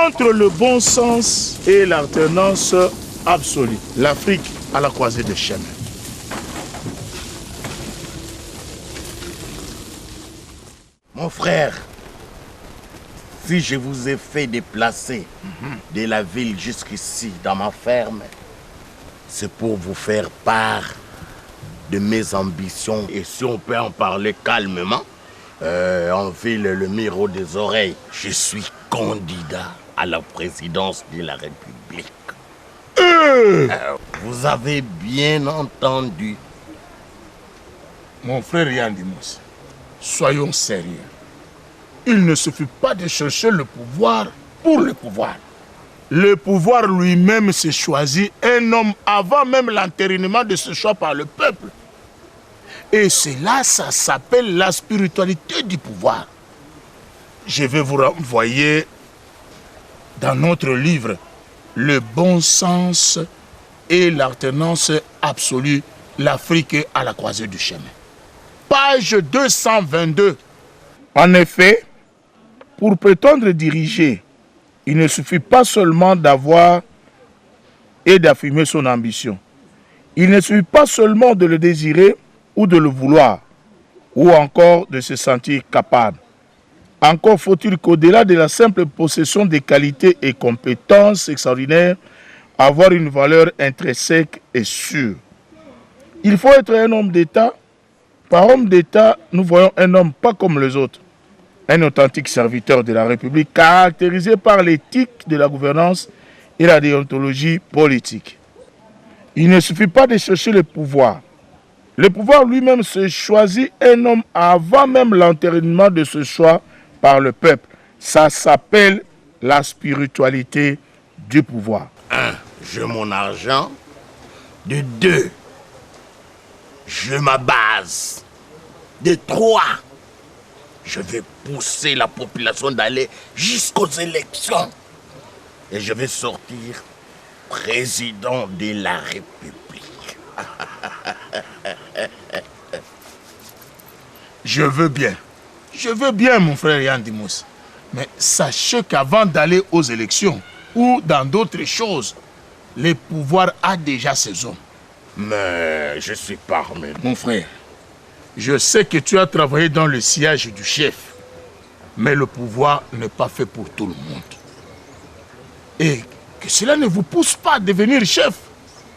Entre le bon sens et l'alternance absolue, l'Afrique à la croisée des chemins. Mon frère, si je vous ai fait déplacer de la ville jusqu'ici dans ma ferme, c'est pour vous faire part de mes ambitions. Et si on peut en parler calmement, en ville le miro des oreilles, je suis candidat à la présidence de la République. Vous avez bien entendu. Mon frère Yandimos, soyons sérieux. Il ne suffit pas de chercher le pouvoir pour le pouvoir. Le pouvoir lui-même se choisit un homme avant même l'entérinement de ce choix par le peuple. Et cela, ça s'appelle la spiritualité du pouvoir. Je vais vous renvoyer dans notre livre « Le bon sens et l'alternance absolue, l'Afrique à la croisée du chemin ». Page 222. En effet, pour prétendre diriger, il ne suffit pas seulement d'avoir et d'affirmer son ambition. Il ne suffit pas seulement de le désirer ou de le vouloir, ou encore de se sentir capable. Encore faut-il qu'au-delà de la simple possession des qualités et compétences extraordinaires, avoir une valeur intrinsèque et sûre. Il faut être un homme d'État. Par homme d'État, nous voyons un homme pas comme les autres. Un authentique serviteur de la République caractérisé par l'éthique de la gouvernance et la déontologie politique. Il ne suffit pas de chercher le pouvoir. Le pouvoir lui-même se choisit un homme avant même l'entérinement de ce choix par le peuple. Ça s'appelle la spiritualité du pouvoir. 1. J'ai mon argent. De 2. Je ma base. De 3. Je vais pousser la population d'aller jusqu'aux élections. Et je vais sortir président de la République. Je veux bien, mon frère Yandimos. Mais sachez qu'avant d'aller aux élections ou dans d'autres choses, le pouvoir a déjà ses hommes. Mais je suis parmi nous. Mon frère, je sais que tu as travaillé dans le sillage du chef, mais le pouvoir n'est pas fait pour tout le monde. Et que cela ne vous pousse pas à devenir chef.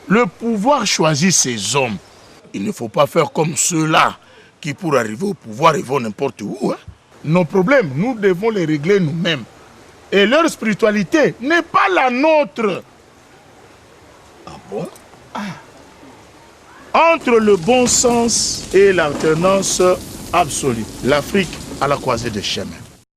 Le pouvoir choisit ses hommes. Il ne faut pas faire comme ceux-là qui, pour arriver au pouvoir, ils vont n'importe où. Hein. Nos problèmes, nous devons les régler nous-mêmes. Et leur spiritualité n'est pas la nôtre. Ah bon? Entre le bon sens et l'alternance absolue, l'Afrique à la croisée des chemins.